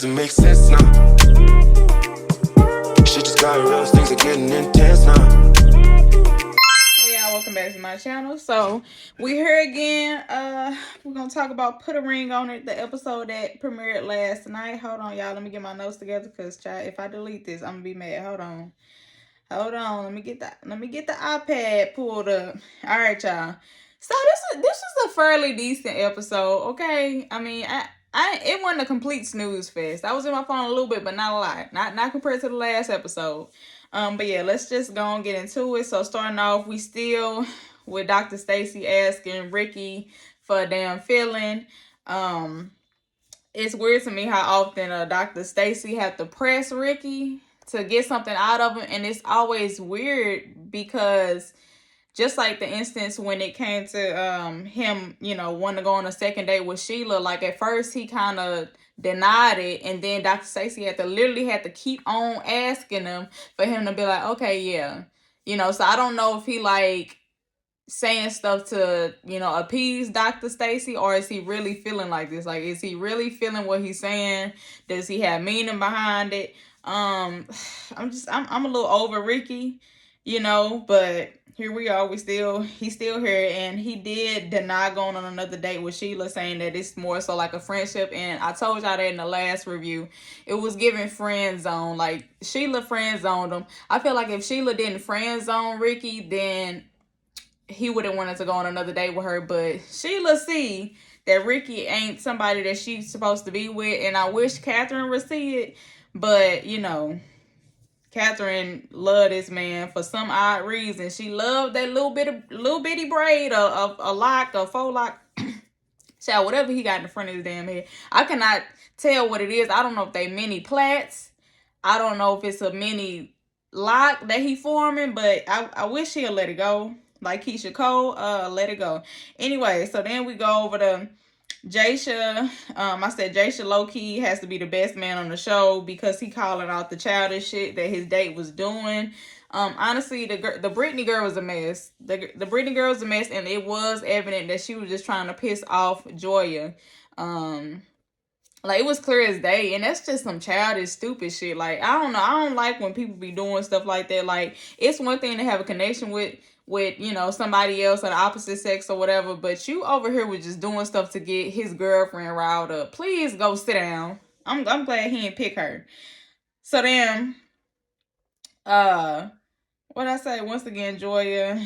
doesn't make sense now. Shit just got real, things are getting intense now. Hey y'all, welcome back to my channel. So we here again. We're gonna talk about Put a Ring on It, the episode that premiered last night. Hold on, y'all. Let me get my notes together, cause child, if I delete this, I'm gonna be mad. Hold on. Let me get the iPad pulled up. All right, y'all. So this is a fairly decent episode. Okay, I mean, it wasn't a complete snooze fest. I was in my phone a little bit, but not a lot. Not compared to the last episode. But yeah, let's just go and get into it. So starting off, we still with Dr. Stacy asking Ricky for a damn feeling. It's weird to me how often Dr. Stacy had to press Ricky to get something out of him, and it's always weird because just like the instance when it came to him, wanting to go on a second date with Sheila, like at first he kind of denied it, and then Dr. Stacy had to keep on asking him for him to be like, okay, yeah, so I don't know if he like saying stuff to appease Dr. Stacy, or is he really feeling like this? Like, is he really feeling what he's saying? Does he have meaning behind it? I'm a little over Ricky, but here we are. He's still here, and he did deny going on another date with Sheila, saying that it's more so like a friendship. And I told y'all that in the last review, it was giving friend zone. Like Sheila friend zoned him. I feel like if Sheila didn't friend zone Ricky, then he wouldn't want to go on another date with her. But Sheila see that Ricky ain't somebody that she's supposed to be with, and I wish Catherine would see it, but Catherine loved this man for some odd reason. She loved that little bitty braid, a lock, a faux lock, child, whatever he got in the front of his damn head. I cannot tell what it is. I don't know if they mini plaits. I don't know if it's a mini lock that he forming, but I wish he'll let it go. Like Keisha Cole, let it go. Anyway, so then we go over to Jaisha. I said Jaisha low-key has to be the best man on the show because he calling out the childish shit that his date was doing. Honestly, the Brittany girl was a mess. The Brittany girl was a mess, and it was evident that she was just trying to piss off Joya. Like, it was clear as day, and that's just some childish, stupid shit. Like, I don't know. I don't like when people be doing stuff like that. Like, it's one thing to have a connection with somebody else of the opposite sex or whatever, but you over here was just doing stuff to get his girlfriend riled up. Please go sit down. I'm glad he didn't pick her. So then, what I say? Once again, Joya.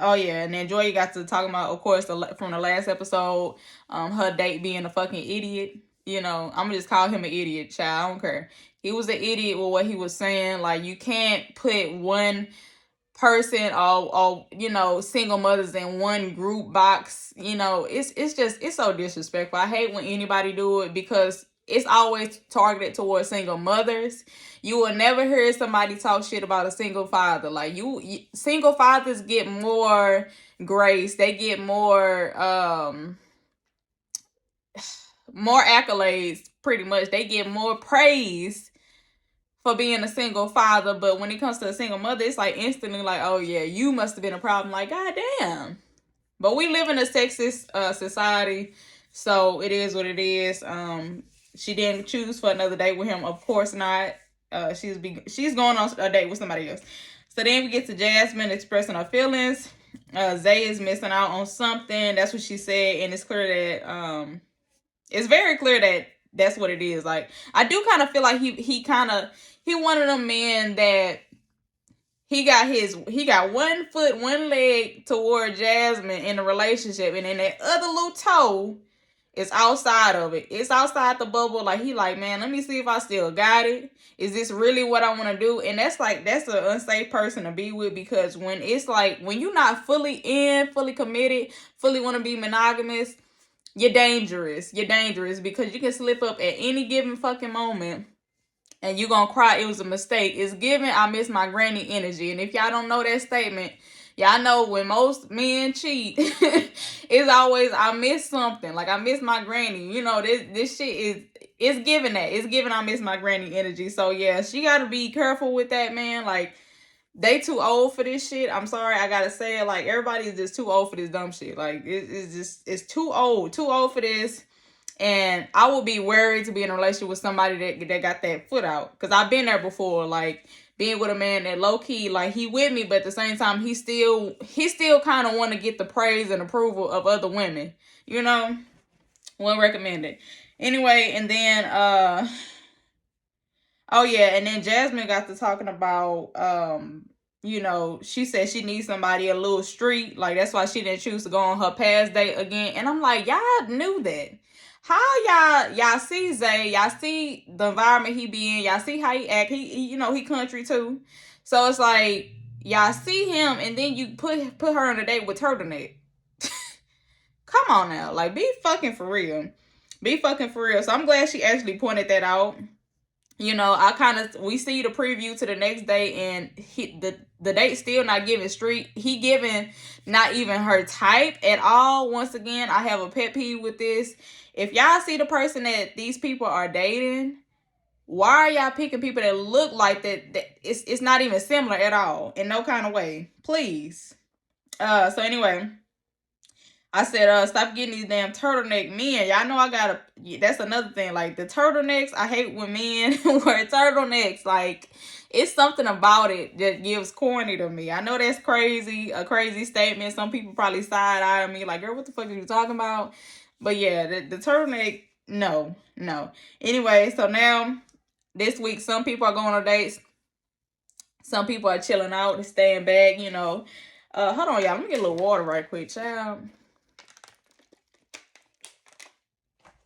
Oh yeah, and then Joya got to talking about, of course, from the last episode, her date being a fucking idiot. I'm gonna just call him an idiot, child. I don't care. He was an idiot with what he was saying. Like, you can't put one person or single mothers in one group box. It's so disrespectful. I hate when anybody do it because it's always targeted towards single mothers. You will never hear somebody talk shit about a single father. Like, single fathers get more grace. They get more accolades, pretty much. They get more praise for being a single father, but when it comes to a single mother, it's like instantly like, oh yeah, you must have been a problem. Like, goddamn. But we live in a sexist society, so it is what it is. She didn't choose for another date with him, of course not. She's going on a date with somebody else. So then we get to Jasmine expressing her feelings. Zay is missing out on something. That's what she said, and it's clear that it's very clear that that's what it is. Like, I do kind of feel like he one of them men that he got 1 foot, 1 leg toward Jasmine in a relationship, and then that other little toe is outside of it. It's outside the bubble. Like, he like, man, let me see if I still got it. Is this really what I want to do? And that's an unsafe person to be with, because when it's like, when you're not fully committed, fully want to be monogamous, you're dangerous. You're dangerous because you can slip up at any given fucking moment and you're gonna cry it was a mistake. It's given I miss my granny energy. And if y'all don't know that statement, y'all know when most men cheat, it's always I miss something. Like, I miss my granny. This shit is giving that. It's giving I miss my granny energy. So yeah, she gotta be careful with that, man. Like, they too old for this shit. I'm sorry, I gotta say it. Like, everybody's just too old for this dumb shit. Like, it's too old for this. And I would be worried to be in a relationship with somebody that got that foot out. Because I've been there before, like being with a man that low key, like he with me, but at the same time, he still kind of want to get the praise and approval of other women. You know, wouldn't recommend it. Anyway, and then oh yeah, and then Jasmine got to talking about you know, she said she needs somebody a little street, like that's why she didn't choose to go on her past date again. And I'm like, y'all knew that. How y'all see Zay, y'all see the environment he be in, y'all see how he act, he you know, he country too. So it's like y'all see him and then you put her on a date with turtleneck. Come on now, like be fucking for real. Be fucking for real. So I'm glad she actually pointed that out. You know, we see the preview to the next day, and the date still not giving street. He giving not even her type at all. Once again, I have a pet peeve with this. If y'all see the person that these people are dating, why are y'all picking people that look like that it's not even similar at all in no kind of way? Please. So anyway, I said, stop getting these damn turtleneck men. Y'all know that's another thing. Like, the turtlenecks, I hate when men wear turtlenecks. Like, it's something about it that gives corny to me. I know that's crazy, a crazy statement. Some people probably side-eye me like, girl, what the fuck are you talking about? But yeah, the turtleneck, no. Anyway, so now, this week, some people are going on dates. Some people are chilling out and staying back, you know. Hold on, y'all. Let me get a little water right quick, child.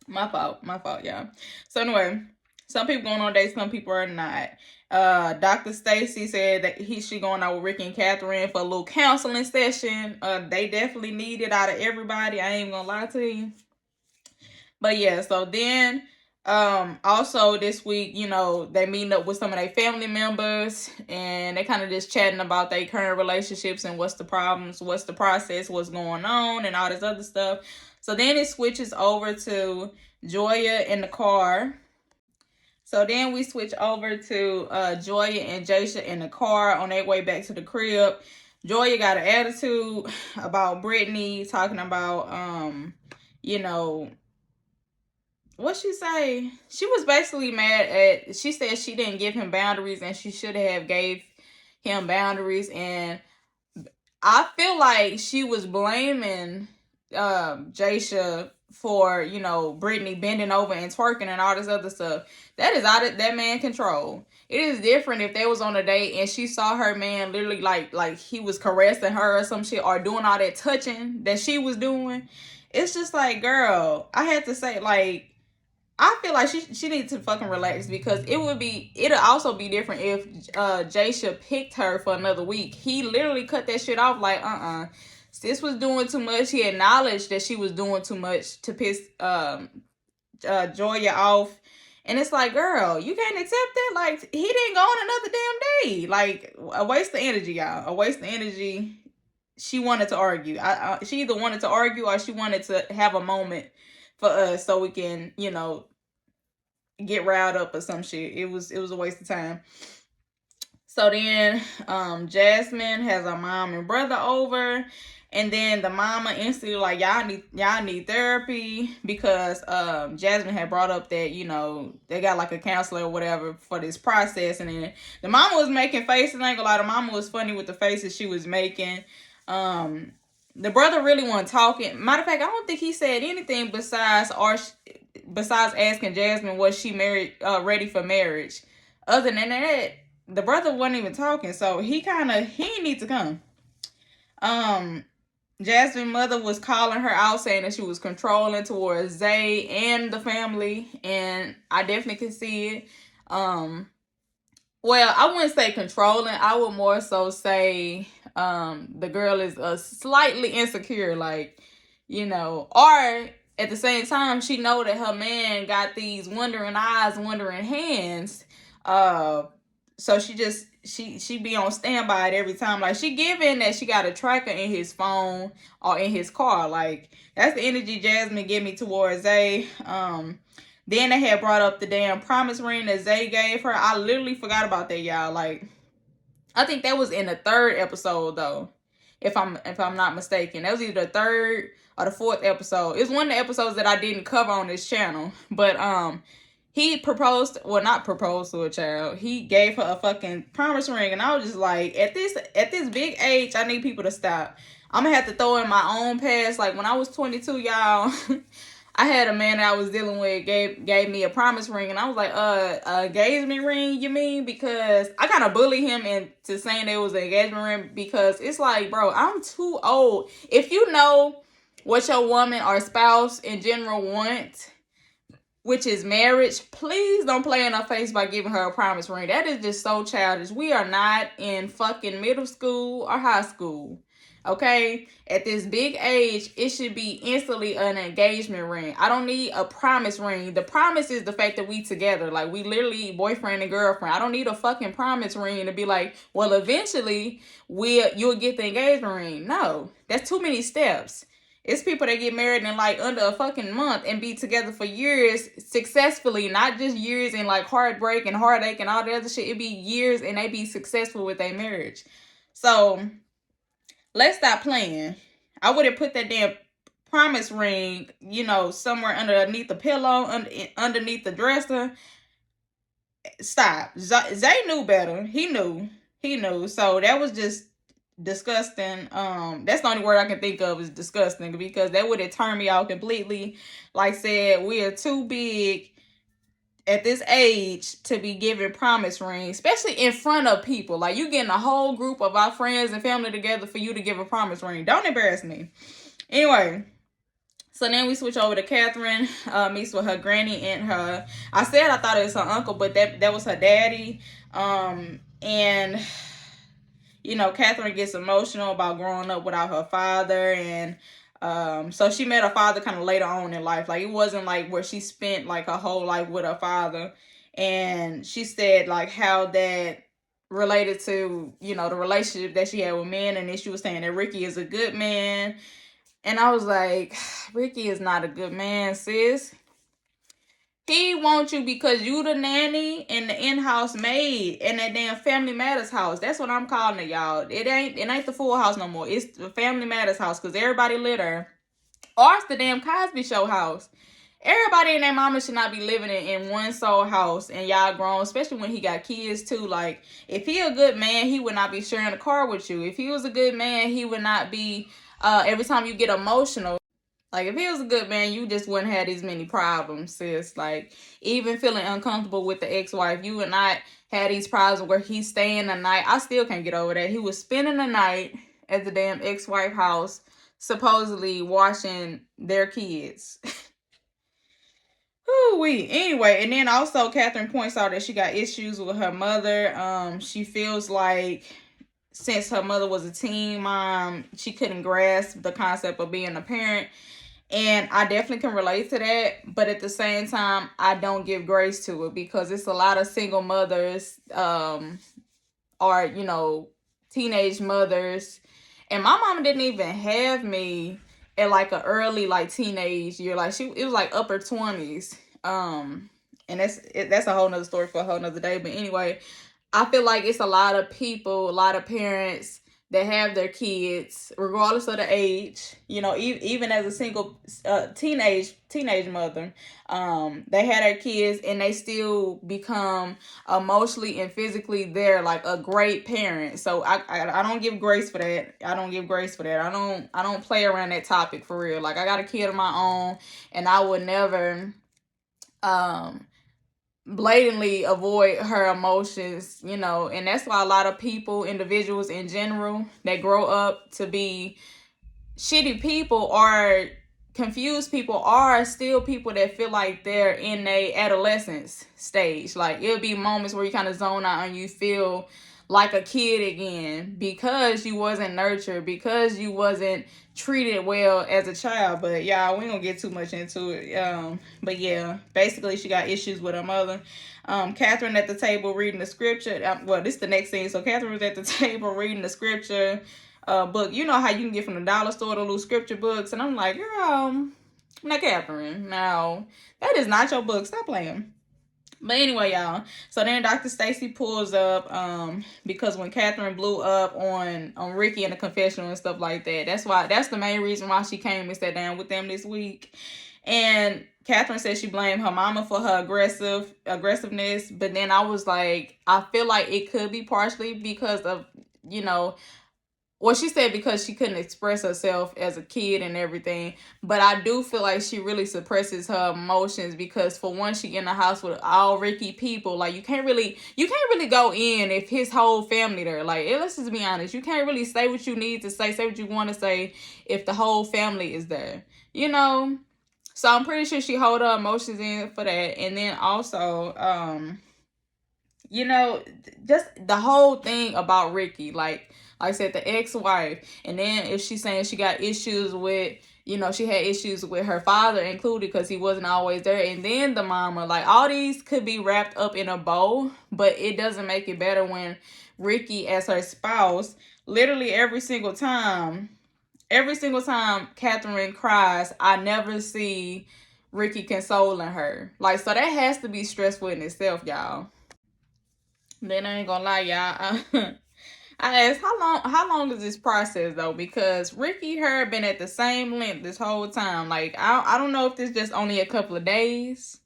My fault, y'all. So anyway, some people going on dates, some people are not. Dr. Stacy said that she going out with Ricky and Catherine for a little counseling session. They definitely need it out of everybody. I ain't gonna lie to you. But yeah, so then also this week, you know, they meeting up with some of their family members and they kind of just chatting about their current relationships and what's the problems, what's the process, what's going on, and all this other stuff. So then it switches over to Joya in the car. So then we switch over to Joya and Jaisha in the car on their way back to the crib. Joya got an attitude about Brittany, talking about, you know, what she say? She was basically mad she said she didn't give him boundaries and she should have gave him boundaries. And I feel like she was blaming Jaisha for, you know, Brittany bending over and twerking and all this other stuff. That is out of that man's control. It is different if they was on a date and she saw her man literally like he was caressing her or some shit or doing all that touching that she was doing. It's just like, girl, I had to say, like, I feel like she needs to fucking relax, because it'll also be different if Jaisha picked her for another week. He literally cut that shit off like, sis was doing too much. He acknowledged that she was doing too much to piss Joya off. And it's like, girl, you can't accept that. Like, he didn't go on another damn day. Like, a waste of energy, y'all. A waste of energy. She wanted to argue. She either wanted to argue or she wanted to have a moment for us so we can, you know, get riled up or some shit. It was a waste of time. So then Jasmine has her mom and brother over, and then the mama instantly like, y'all need therapy, because Jasmine had brought up that, you know, they got like a counselor or whatever for this process. And then the mama was making faces. I ain't gonna lie, the mama was funny with the faces she was making. The brother really wasn't talking. Matter of fact, I don't think he said anything besides asking Jasmine, was she ready for marriage. Other than that, the brother wasn't even talking, so he didn't need to come. Jasmine's mother was calling her out, saying that she was controlling towards Zay and the family, and I definitely can see it. Well, I wouldn't say controlling. I would more so say the girl is slightly insecure, like, you know, or at the same time, she know that her man got these wondering eyes, wondering hands. So she be on standby at every time. Like, she giving that she got a tracker in his phone or in his car. Like, that's the energy Jasmine give me towards Zay. Then they had brought up the damn promise ring that Zay gave her. I literally forgot about that, y'all. Like, I think that was in the 3rd episode, though. if I'm not mistaken. That was either the third or the fourth episode. It's one of the episodes that I didn't cover on this channel. But he proposed, well, not proposed to a child. He gave her a fucking promise ring, and I was just like, at this big age, I need people to stop. I'm gonna have to throw in my own past. Like when I was 22, y'all, I had a man that I was dealing with gave me a promise ring, and I was like, engagement ring, you mean? Because I kind of bullied him into saying it was an engagement ring, because it's like, bro, I'm too old. If you know what your woman or spouse in general wants, which is marriage, please don't play in her face by giving her a promise ring. That is just so childish. We are not in fucking middle school or high school. Okay? At this big age, it should be instantly an engagement ring. I don't need a promise ring. The promise is the fact that we together. Like, we literally boyfriend and girlfriend. I don't need a fucking promise ring to be like, well, eventually you'll get the engagement ring. No, that's too many steps. It's people that get married in like under a fucking month and be together for years successfully, not just years in like heartbreak and heartache and all the other shit. It be years and they be successful with their marriage. So let's stop playing. I would have put that damn promise ring, you know, somewhere underneath the pillow, underneath the dresser. Stop. Zay knew better. He knew. So that was just disgusting. That's the only word I can think of is disgusting, because that would have turned me out completely. Like I said, we are too big at this age to be giving promise rings, especially in front of people. Like, you getting a whole group of our friends and family together for you to give a promise ring. Don't embarrass me. Anyway, so then we switch over to Catherine meets with her granny and her, I said I thought it was her uncle, but that was her daddy. And you know, Catherine gets emotional about growing up without her father. And so she met her father kind of later on in life. Like, it wasn't like where she spent like her whole life with her father. And she said like how that related to, you know, the relationship that she had with men. And then she was saying that Ricky is a good man. And I was like, Ricky is not a good man, sis. He wants you because you the nanny and the in-house maid in that damn Family Matters house. That's what I'm calling it, y'all. It ain't the Full House no more. It's the Family Matters house, because everybody litter. Or it's the damn Cosby Show house. Everybody and their mama should not be living in one sole house, and y'all grown, especially when he got kids too. Like, if he a good man, he would not be sharing a car with you. If he was a good man, he would not be every time you get emotional. Like, if he was a good man, you just wouldn't have these many problems, sis. Like, even feeling uncomfortable with the ex-wife, you would not have these problems where he's staying the night. I still can't get over that. He was spending the night at the damn ex-wife house, supposedly watching their kids. Woo-wee. Anyway, and then also Catherine points out that she got issues with her mother. She feels like since her mother was a teen mom, she couldn't grasp the concept of being a parent. And I definitely can relate to that. But at the same time, I don't give grace to it, because it's a lot of single mothers or, you know, teenage mothers. And my mama didn't even have me at like an early like teenage year. Like, it was like upper 20s. And that's a whole nother story for a whole nother day. But anyway, I feel like it's a lot of people, a lot of parents that have their kids, regardless of the age, you know, even as a single teenage mother, they had their kids and they still become emotionally and physically there like a great parent. So I don't give grace for that. I don't play around that topic for real. Like, I got a kid of my own, and I would never blatantly avoid her emotions, you know. And that's why a lot of people, individuals in general, that grow up to be shitty people or confused people, are still people that feel like they're in a adolescence stage. Like, it'll be moments where you kind of zone out and you feel like a kid again, because you wasn't nurtured, because you wasn't treated well as a child. But y'all, we don't get too much into it. But yeah, basically she got issues with her mother. Catherine at the table reading the scripture. Well, this is the next scene. So Catherine was at the table reading the scripture book. You know how you can get from the dollar store the little scripture books. And I'm like, girl, now Catherine, now that is not your book. Stop playing. But anyway, y'all. So then Dr. Stacy pulls up because when Catherine blew up on Ricky in the confessional and stuff like that, that's the main reason why she came and sat down with them this week. And Catherine said she blamed her mama for her aggressiveness, but then I was like, I feel like it could be partially because of, well, she said because she couldn't express herself as a kid and everything. But I do feel like she really suppresses her emotions because, for one, she in the house with all Ricky people. Like, you can't really go in if his whole family there. Like, let's just be honest. You can't really say what you need to say what you want to say if the whole family is there. So I'm pretty sure she hold her emotions in for that. And then also, just the whole thing about Ricky, like I said, the ex-wife, and then if she's saying she got issues with, she had issues with her father included because he wasn't always there, and then the mama, like, all these could be wrapped up in a bow, but it doesn't make it better when Ricky, as her spouse, literally every single time Catherine cries, I never see Ricky consoling her. Like, so that has to be stressful in itself, y'all. Then I ain't gonna lie, y'all. I asked, how long is this process though? Because Ricky her been at the same length this whole time. Like, I don't know if this just only a couple of days.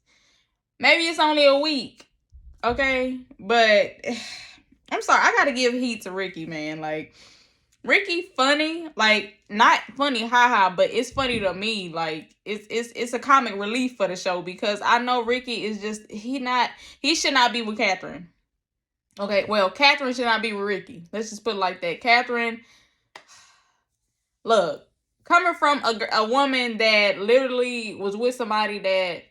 Maybe it's only a week. Okay? But I'm sorry, I gotta give heat to Ricky, man. Like, Ricky funny, like, not funny haha, but it's funny to me. Like, it's a comic relief for the show because I know Ricky is just he should not be with Catherine. Okay, well, Catherine should not be with Ricky. Let's just put it like that. Catherine, look, coming from a woman that literally was with somebody that,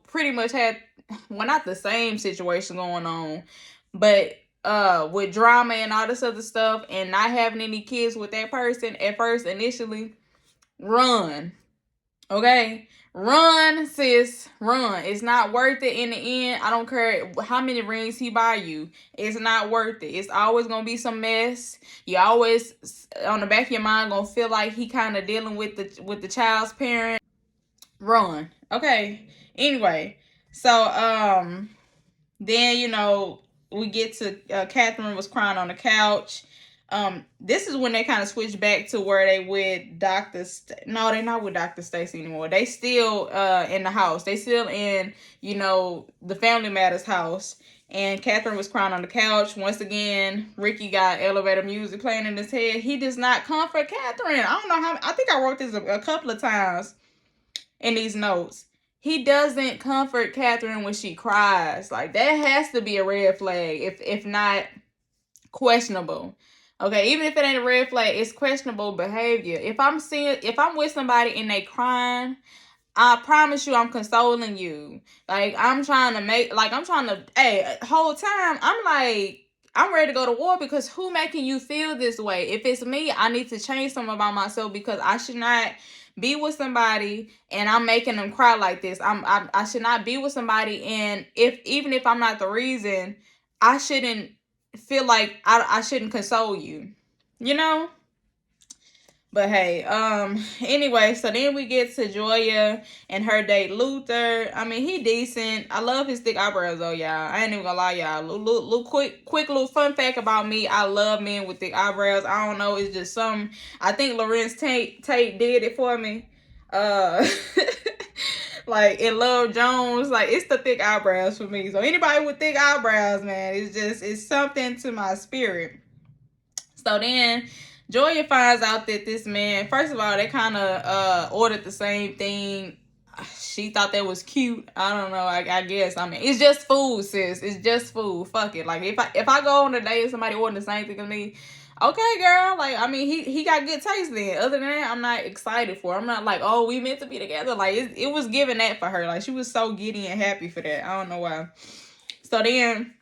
pretty much had, well, not the same situation going on, but with drama and all this other stuff and not having any kids with that person at first initially, run. Okay? Run, sis. Run. It's not worth it in the end. I don't care how many rings he buy you. It's not worth it. It's always going to be some mess. You always, on the back of your mind, going to feel like he kind of dealing with the child's parent. Run. Okay? Anyway. So, then, we get to Catherine was crying on the couch. This is when they kind of switch back to where they with no, they're not with Dr. Stacy anymore. They still in the house. They still in, the Family Matters house. And Catherine was crying on the couch. Once again, Ricky got elevator music playing in his head. He does not comfort Catherine. I don't know how. I think I wrote this a couple of times in these notes. He doesn't comfort Catherine when she cries. Like, that has to be a red flag, if not questionable. Okay, even if it ain't a red flag, it's questionable behavior. If I'm with somebody and they crying, I promise you I'm consoling you. Like, whole time, I'm ready to go to war because who making you feel this way? If it's me, I need to change something about myself because I should not be with somebody and I'm making them cry like this. I should not be with somebody, and even if I'm not the reason, I shouldn't feel like I shouldn't console you. But hey, anyway, so then we get to Joya and her date Luther. I mean, he decent. I love his thick eyebrows though, y'all. I ain't even gonna lie, y'all. Little quick little fun fact about me. I love men with thick eyebrows. I don't know, it's just some. I think Lorenz Tate did it for me. Like in Love Jones, like it's the thick eyebrows for me. So anybody with thick eyebrows, man, it's something to my spirit. So then Joya finds out that this man, first of all, they kind of ordered the same thing. She thought that was cute. I don't know. I guess. I mean, it's just food, sis. It's just food. Fuck it. Like, if I go on a date and somebody ordering the same thing as me, okay, girl. Like, I mean, he got good taste then. Other than that, I'm not excited for it. I'm not like, oh, we meant to be together. Like, it was giving that for her. Like, she was so giddy and happy for that. I don't know why. So then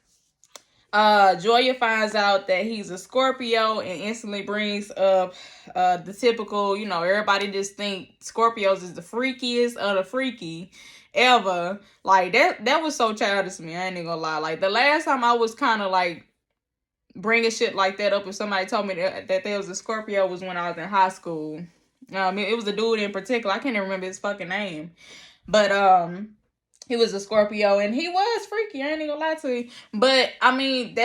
Joya finds out that he's a Scorpio and instantly brings up the typical, everybody just think Scorpios is the freakiest of the freaky ever. Like, that was so childish to me. I ain't even gonna lie. Like, the last time I was kind of like bringing shit like that up, if somebody told me that there was a Scorpio, was when I was in high school. It was a dude in particular. I can't even remember his fucking name. But He was a Scorpio, and he was freaky. I ain't even gonna lie to you. But I mean,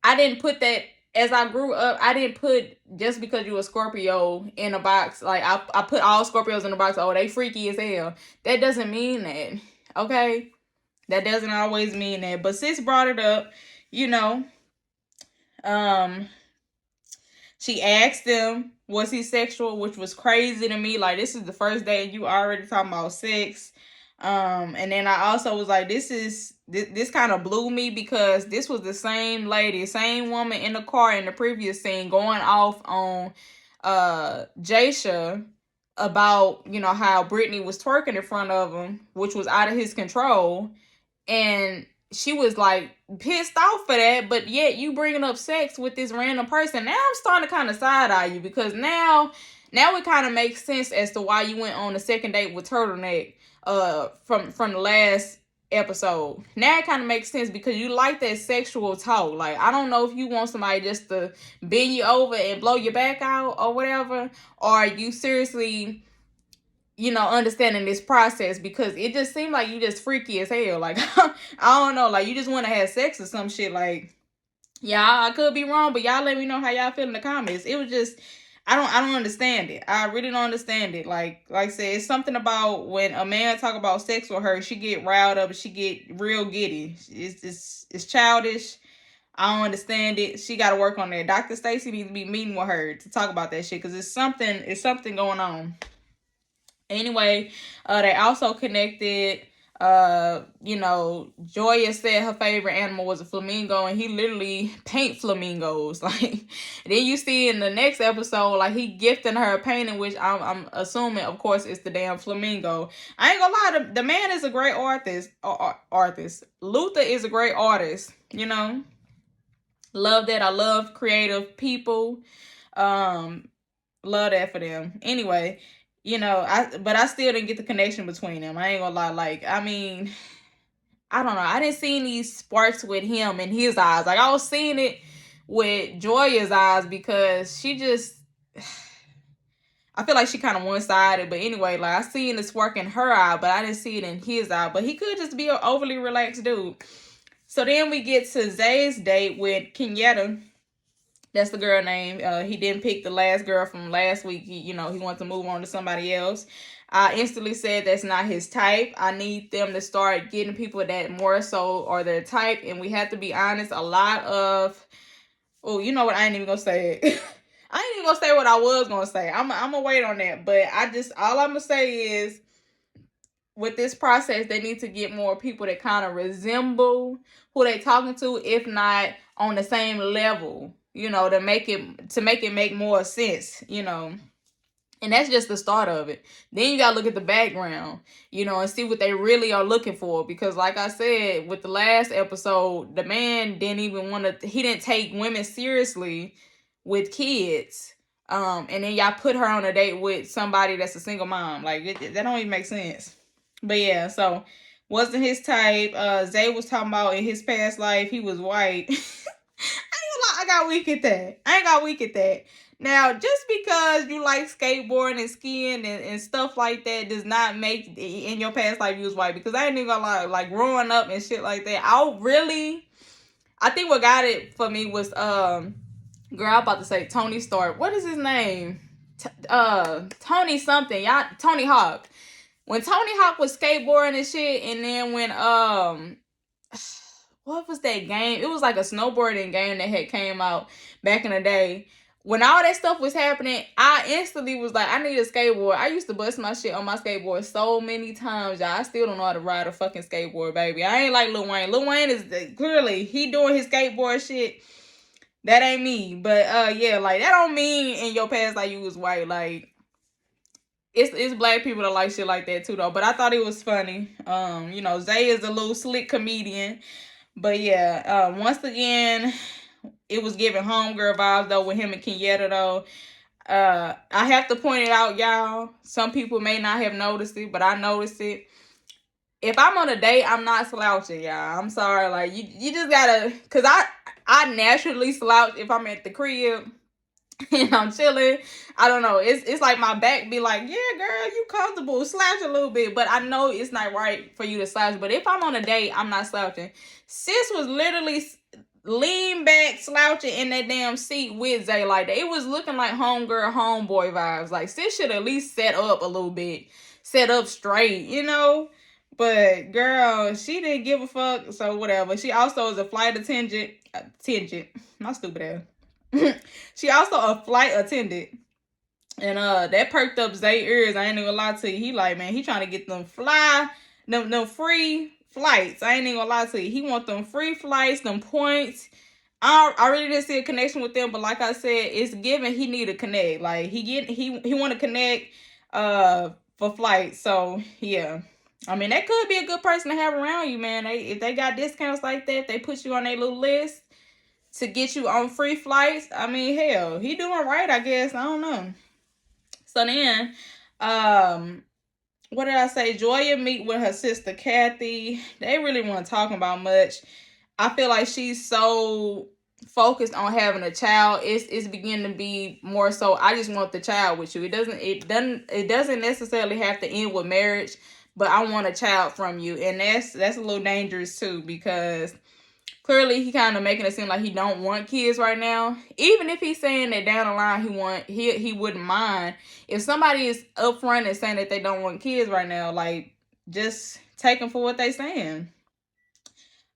I didn't put that as I grew up. I didn't put just because you a Scorpio in a box. Like I put all Scorpios in a box. Oh, they freaky as hell. That doesn't mean that. Okay, that doesn't always mean that. But sis brought it up. You know, she asked him, was he sexual, which was crazy to me. Like, this is the first day you already talking about sex. And then I also was like, this kind of blew me, because this was the same lady, same woman in the car in the previous scene going off on Jasha about, you know, how Brittany was twerking in front of him, which was out of his control. And she was like pissed off for that, but yet you bringing up sex with this random person. Now I'm starting to kind of side eye you, because now it kind of makes sense as to why you went on the second date with Turtleneck from the last episode. Now it kind of makes sense, because you like that sexual talk. Like, I don't know if you want somebody just to bend you over and blow your back out or whatever, or you seriously, you know, understanding this process, because it just seemed like you just freaky as hell. Like, I don't know, like you just want to have sex or some shit. Like, yeah, I could be wrong, but y'all let me know how y'all feel in the comments. It was just, I don't understand it. I really don't understand it. Like I said, it's something about when a man talk about sex with her, she get riled up, she get real giddy. It's childish. I don't understand it. She got to work on that. Dr. Stacy needs to be meeting with her to talk about that shit, because it's something going on. Anyway, they also connected. You know, Joya said her favorite animal was a flamingo, and he literally paint flamingos. Like, then you see in the next episode, like, he gifting her a painting, which I'm assuming, of course, it's the damn flamingo. I ain't gonna lie, the man is a great artist. Luther is a great artist. You know, love that. I love creative people. Love that for them. Anyway. You know, but I still didn't get the connection between them. I ain't gonna lie. Like, I mean, I don't know. I didn't see any sparks with him in his eyes. Like, I was seeing it with Joya's eyes, because she just, I feel like she kind of one-sided. But anyway, like, I seen the spark in her eye, but I didn't see it in his eye. But he could just be an overly relaxed dude. So then we get to Zay's date with Kenyatta. That's the girl name. He didn't pick the last girl from last week. He wants to move on to somebody else. I instantly said that's not his type. I need them to start getting people that more so are their type. And we have to be honest, a lot of... Oh, you know what? I ain't even going to say it. I ain't even going to say what I was going to say. I'm going to wait on that. But all I'm going to say is, with this process, they need to get more people that kind of resemble who they talking to, if not on the same level. You know, to make it make more sense, you know. And that's just the start of it. Then you got to look at the background, you know, and see what they really are looking for. Because like I said, with the last episode, the man he didn't take women seriously with kids. And then y'all put her on a date with somebody that's a single mom. Like, that don't even make sense. But yeah, so wasn't his type. Zay was talking about in his past life, he was white. I got weak at that. I ain't got weak at that. Now, just because you like skateboarding and skiing and stuff like that does not make in your past life you was white. Because I ain't even gonna lie, like growing up and shit like that, I think what got it for me was girl, I'm about to say Tony Stark. What is his name? Tony something. Y'all, Tony Hawk. When Tony Hawk was skateboarding and shit, and then when what was that game? It was like a snowboarding game that had came out back in the day. When all that stuff was happening, I instantly was like, I need a skateboard. I used to bust my shit on my skateboard so many times, y'all. I still don't know how to ride a fucking skateboard, baby. I ain't like Lil Wayne. Lil Wayne is clearly, he doing his skateboard shit. That ain't me. But yeah, like, that don't mean in your past like you was white. Like, it's black people that like shit like that too, though. But I thought it was funny. You know, Zay is a little slick comedian. But yeah, once again, it was giving homegirl vibes, though, with him and Kenyatta, though. I have to point it out, y'all. Some people may not have noticed it, but I noticed it. If I'm on a date, I'm not slouching, y'all. I'm sorry. Like, you just gotta... Because I naturally slouch if I'm at the crib. and I'm chilling. I don't know. It's like my back be like, yeah, girl, you comfortable. Slouch a little bit. But I know it's not right for you to slouch. But if I'm on a date, I'm not slouching. Sis was literally lean back, slouching in that damn seat with Zay. Like, it was looking like homegirl, homeboy vibes. Like, sis should at least set up a little bit. Set up straight, you know? But, girl, she didn't give a fuck. So, whatever. She also is a flight attendant. My stupid ass. She also a flight attendant. And that perked up Zay ears. I ain't even gonna lie to you. He like, man, he trying to get them free flights. I ain't even gonna lie to you. He want them free flights, them points. I really didn't see a connection with them, but like I said, it's given he need to connect. Like he want to connect for flights. So yeah. I mean, that could be a good person to have around you, man. If they got discounts like that, if they put you on their little list to get you on free flights, I mean, hell, he doing right, I guess. I don't know. So then, what did I say? Joya meet with her sister Kathy. They really weren't talking about much. I feel like she's so focused on having a child. It's beginning to be more so, I just want the child with you. It doesn't necessarily have to end with marriage, but I want a child from you. And that's a little dangerous too, because clearly he kind of making it seem like he don't want kids right now. Even if he's saying that down the line he wouldn't mind. If somebody is upfront and saying that they don't want kids right now, like, just take them for what they saying.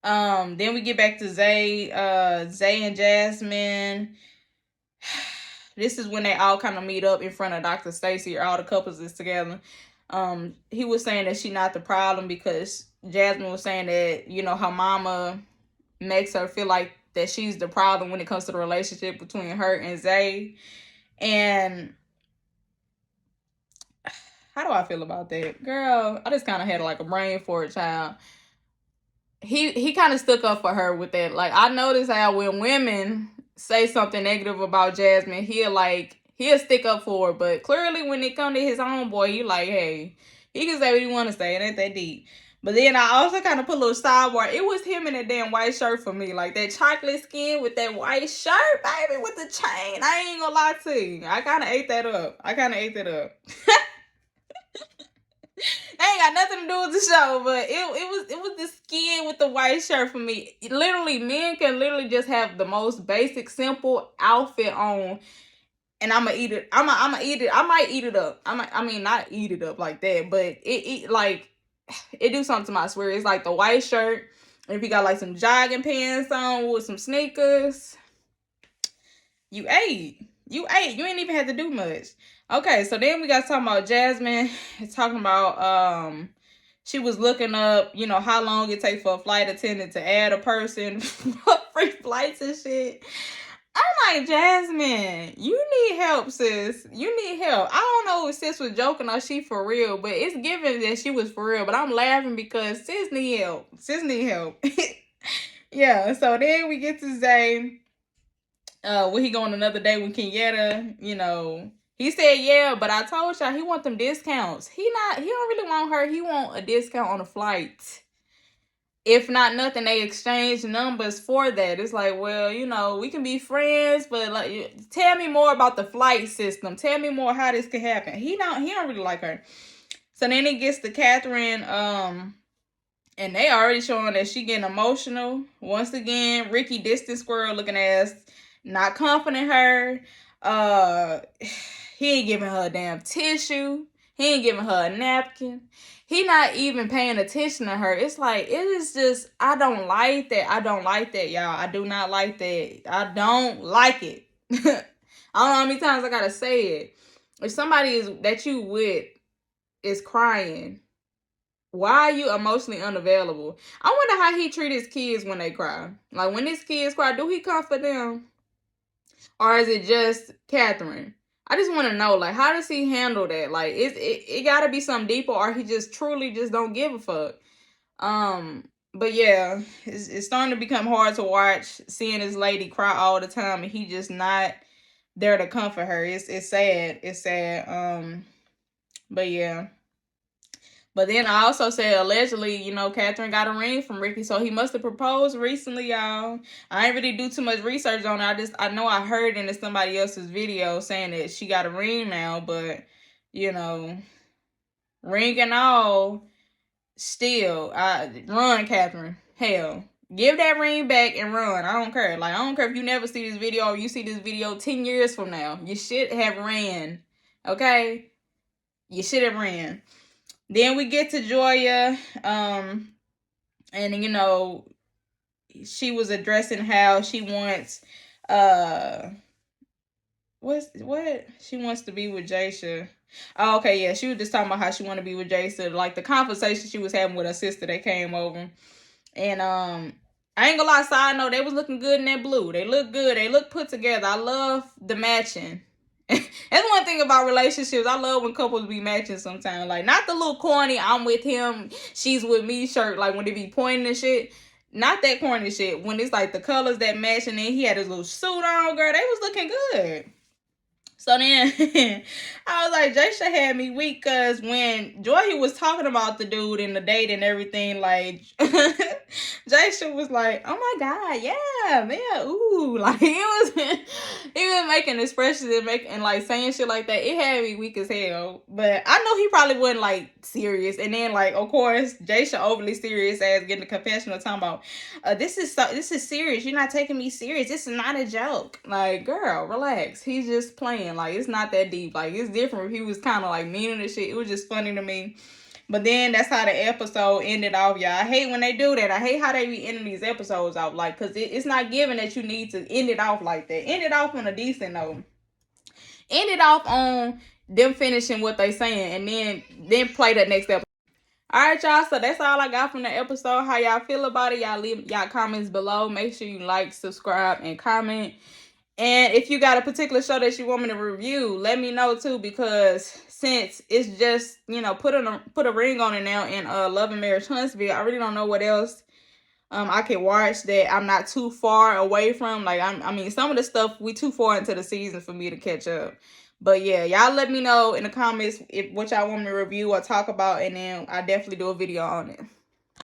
Then we get back to Zay and Jasmine. This is when they all kind of meet up in front of Dr. Stacy, or all the couples is together. He was saying that she not the problem, because Jasmine was saying that, you know, her mama makes her feel like that she's the problem when it comes to the relationship between her and Zay. And how do I feel about that? Girl, I just kind of had like a brain for a child. He kind of stuck up for her with that. Like, I noticed how when women say something negative about Jasmine, he'll stick up for her. But clearly when it comes to his own boy, he like, hey, he can say what he want to say. It ain't that deep. But then I also kind of put a little sidebar. It was him in that damn white shirt for me. Like, that chocolate skin with that white shirt, baby, with the chain. I ain't gonna lie to you. I kind of ate that up. That ain't got nothing to do with the show, but it was the skin with the white shirt for me. Literally, men can literally just have the most basic, simple outfit on, and I'ma eat it. I'ma eat it. I might eat it up. I mean, not eat it up like that, but it do something to my swear. It's like the white shirt, and if you got like some jogging pants on with some sneakers, you ate. You ain't even had to do much. Okay, so then we got talking about Jasmine. Talking about she was looking up, you know, how long it takes for a flight attendant to add a person for free flights and shit. I'm like, Jasmine, you need help, sis. You need help. I don't know if sis was joking or she for real, but it's given that she was for real. But I'm laughing because sis need help. Yeah, so then we get to Zay. Will he go on another day with Kenyatta? You know, he said yeah, but I told y'all he want them discounts. He don't really want her. He want a discount on a flight. If not nothing, they exchange numbers for that. It's like, well, you know, we can be friends, but like, tell me more about the flight system. Tell me more how this could happen. He don't really like her. So then it gets to Catherine, and they already showing that she getting emotional. Once again, Ricky distant squirrel looking ass, not confident her. He ain't giving her a damn tissue. He ain't giving her a napkin. He not even paying attention to her. It's like, it is just, I don't like that. I don't like that, y'all. I do not like that. I don't like it. I don't know how many times I gotta say it. If somebody that you with is crying, why are you emotionally unavailable? I wonder how he treat his kids when they cry. Like, when his kids cry, do he comfort them? Or is it just Catherine? I just want to know, like, how does he handle that? Like, it got to be something deeper, or he just truly just don't give a fuck. But yeah, it's starting to become hard to watch, seeing this lady cry all the time, and he just not there to comfort her. It's sad. It's sad. But yeah. But then I also said allegedly, you know, Catherine got a ring from Ricky, so he must have proposed recently, y'all. I ain't really do too much research on it. I know I heard into somebody else's video saying that she got a ring now, but you know, ring and all, still, I run, Catherine. Hell, give that ring back and run. I don't care. Like, I don't care if you never see this video or you see this video 10 years from now. You should have ran. Okay? You should have ran. Then we get to Joya, and you know, she was addressing how she wants, what she wants to be with Jaisha. Oh, okay, yeah, she was just talking about how she want to be with Jaisha, like the conversation she was having with her sister that came over, and I ain't gonna lie, side note, they was looking good in that blue. They look good. They look put together. I love the matching. That's one thing about relationships. I love when couples be matching sometimes. Like, not the little corny, I'm with him, she's with me shirt, like when they be pointing and shit. Not that corny shit. When it's like the colors that match, and then he had his little suit on, girl. They was looking good. So then I was like, Jaisha had me weak, because when Joy was talking about the dude and the date and everything, like, Jaisha was like, oh my God, yeah, man, ooh. Like, he was making expressions and like saying shit like that. It had me weak as hell. But I know he probably wasn't like serious. And then, like, of course, Jaisha overly serious ass getting the confessional talking about, this is serious. You're not taking me serious. This is not a joke. Like, girl, relax. He's just playing. Like, it's not that deep. Like, it's different if he was kind of like meaning the shit. It was just funny to me. But then that's how the episode ended off, y'all. I hate when they do that. I hate how they be ending these episodes off. Like, because it's not given that you need to end it off like that. End it off on a decent note. End it off on them finishing what they saying, and then play that next episode. Alright, y'all, so that's all I got from the episode. How y'all feel about it? Y'all leave y'all comments below. Make sure you like, subscribe, and comment. And if you got a particular show that you want me to review, let me know too, because since it's just, you know, put a ring on it now in Love and Marriage Huntsville, I really don't know what else I can watch that I'm not too far away from. Like, I mean, some of the stuff we too far into the season for me to catch up. But yeah, y'all let me know in the comments what y'all want me to review or talk about, and then I definitely do a video on it.